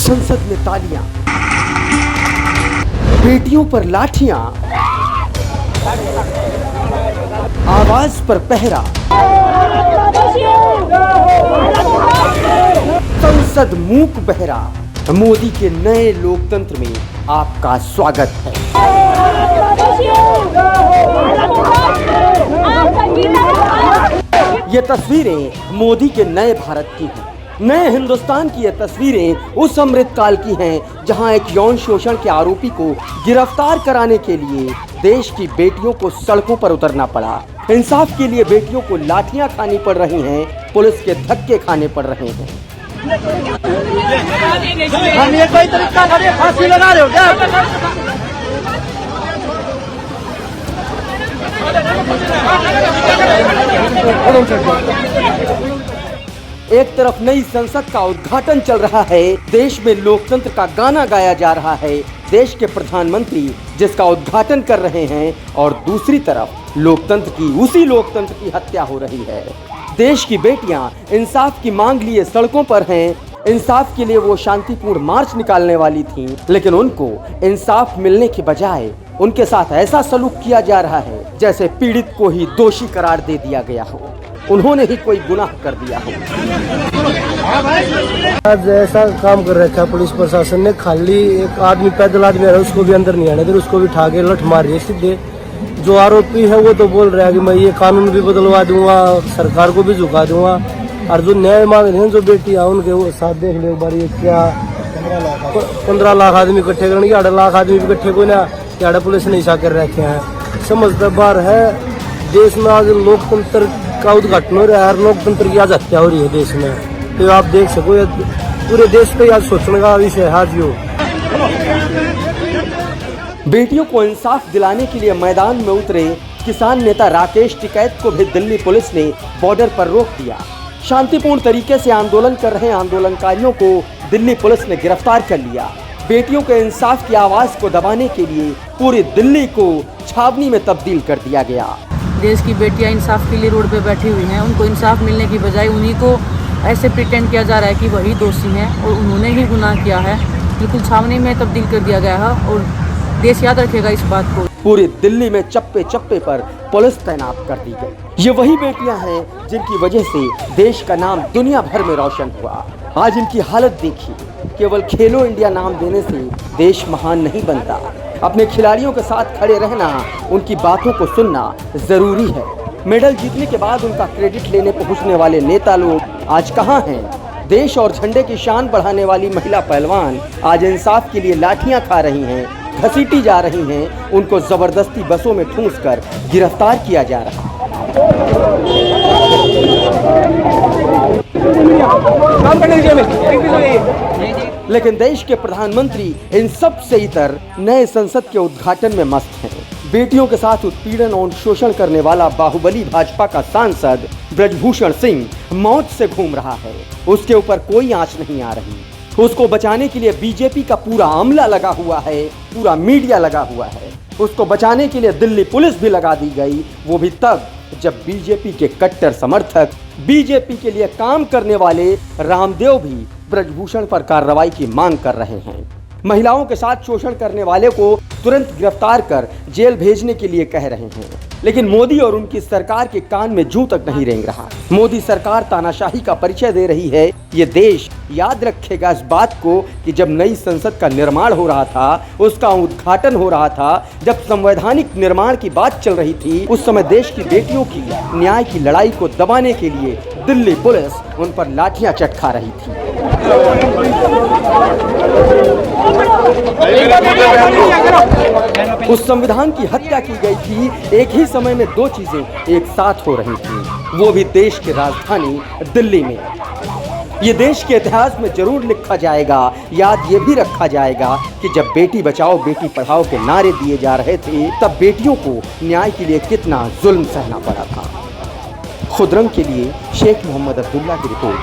संसद में तालियां, बेटियों पर लाठियां, आवाज पर पहरा। संसद मूक बहरा। मोदी के नए लोकतंत्र में आपका स्वागत है। ये तस्वीरें मोदी के नए भारत की हैं। नए हिंदुस्तान की ये तस्वीरें उस अमृतकाल की हैं जहां एक यौन शोषण के आरोपी को गिरफ्तार कराने के लिए देश की बेटियों को सड़कों पर उतरना पड़ा। इंसाफ के लिए बेटियों को लाठियां खानी पड़ रही हैं, पुलिस के धक्के खाने पड़ रहे हैं। हम ये कोई तरीका नहीं, फांसी लगा रहे हो क्या? एक तरफ नई संसद का उद्घाटन चल रहा है, देश में लोकतंत्र का गाना गाया जा रहा है, देश के प्रधानमंत्री जिसका उद्घाटन कर रहे हैं, और दूसरी तरफ उसी लोकतंत्र की हत्या हो रही है। देश की बेटियां इंसाफ की मांग लिए सड़कों पर हैं। इंसाफ के लिए वो शांतिपूर्ण मार्च निकालने वाली थीं, लेकिन उनको इंसाफ मिलने के बजाय उनके साथ ऐसा सलूक किया जा रहा है जैसे पीड़ित को ही दोषी करार दे दिया गया हो, उन्होंने ही कोई गुनाह कर दिया हो। आज ऐसा काम कर रखा पुलिस प्रशासन ने, खाली एक आदमी पैदल आदमी है उसको भी अंदर नहीं आने दे, उसको भी ठाके लठ मार रही है सीधे। जो आरोपी है वो तो बोल रहा है कि मैं ये कानून भी बदलवा दूंगा, सरकार को भी झुका दूंगा, और जो न्याय मांग रहे हैं जो बेटियां उनके वो साथ देख ले एक बार, ये क्या 15 लाख आदमी इकट्ठे करेंगे, 8 लाख आदमी इकट्ठे को ना क्या पुलिस ने ऐसा कर रखे हैं। समझदार बार है, देश में आज लोकतंत्र का उद्घाटन हो रहा है, लोकतंत्र की आज हत्या हो रही है देश में। तो आप देख सको पूरे देश पे आज सोचने का विषय है आज यो। बेटियों को इंसाफ दिलाने के लिए मैदान में उतरे किसान नेता राकेश टिकैत को भी दिल्ली पुलिस ने बॉर्डर पर रोक दिया। शांतिपूर्ण तरीके से आंदोलन कर रहे आंदोलनकारियों को दिल्ली पुलिस ने गिरफ्तार कर लिया। बेटियों के इंसाफ की आवाज को दबाने के लिए पूरी दिल्ली को छावनी में तब्दील कर दिया गया। देश की बेटियां इंसाफ के लिए रोड पे बैठी हुई हैं, उनको इंसाफ मिलने की बजाय उन्हीं को ऐसे प्रिटेंड किया जा रहा है कि वही दोषी हैं और उन्होंने ही गुनाह किया है। बिल्कुल छावनी में तब्दील कर दिया गया है और देश याद रखेगा इस बात को। पूरी दिल्ली में चप्पे चप्पे पर पुलिस तैनात कर दी गई। ये वही बेटियां हैं जिनकी वजह से देश का नाम दुनिया भर में रोशन हुआ। आज इनकी हालत देखिए, केवल खेलो इंडिया नाम देने से देश महान नहीं बनता। अपने खिलाड़ियों के साथ खड़े रहना, उनकी बातों को सुनना जरूरी है। मेडल जीतने के बाद उनका क्रेडिट लेने पहुंचने वाले नेता लोग आज कहां हैं? देश और झंडे की शान बढ़ाने वाली महिला पहलवान आज इंसाफ के लिए लाठियां खा रही हैं, घसीटी जा रही हैं, उनको जबरदस्ती बसों में ठूंसकर गिरफ्तार किया जा रहा है। लेकिन देश के प्रधानमंत्री इन सब से इतर नए संसद के उद्घाटन में मस्त हैं। बेटियों के साथ उत्पीड़न और शोषण करने वाला बाहुबली भाजपा का सांसद ब्रजभूषण सिंह मौत से घूम रहा है, उसके ऊपर कोई आंच नहीं आ रही। उसको बचाने के लिए बीजेपी का पूरा अमला लगा हुआ है, पूरा मीडिया लगा हुआ है। उसको बचाने के लिए दिल्ली पुलिस भी लगा दी गई, वो भी तब जब बीजेपी के कट्टर समर्थक, बीजेपी के लिए काम करने वाले रामदेव भी ब्रजभूषण पर कार्रवाई की मांग कर रहे हैं। महिलाओं के साथ शोषण करने वाले को तुरंत गिरफ्तार कर जेल भेजने के लिए कह रहे हैं, लेकिन मोदी और उनकी सरकार के कान में जूं तक नहीं रेंग रहा। मोदी सरकार तानाशाही का परिचय दे रही है। ये देश याद रखेगा इस बात को कि जब नई संसद का निर्माण हो रहा था, उसका उद्घाटन हो रहा था, जब संवैधानिक निर्माण की बात चल रही थी, उस समय देश की बेटियों की न्याय की लड़ाई को दबाने के लिए दिल्ली पुलिस उन पर लाठियां चटका रही थी। उस संविधान की हत्या की गई थी। एक ही समय में दो चीजें एक साथ हो रही थी, वो भी देश की राजधानी दिल्ली में। ये देश के इतिहास में जरूर लिखा जाएगा, याद ये भी रखा जाएगा कि जब बेटी बचाओ बेटी पढ़ाओ के नारे दिए जा रहे थे, तब बेटियों को न्याय के लिए कितना जुल्म सहना पड़ा था। खुदरंग के लिए शेख मोहम्मद अब्दुल्ला की रिपोर्ट।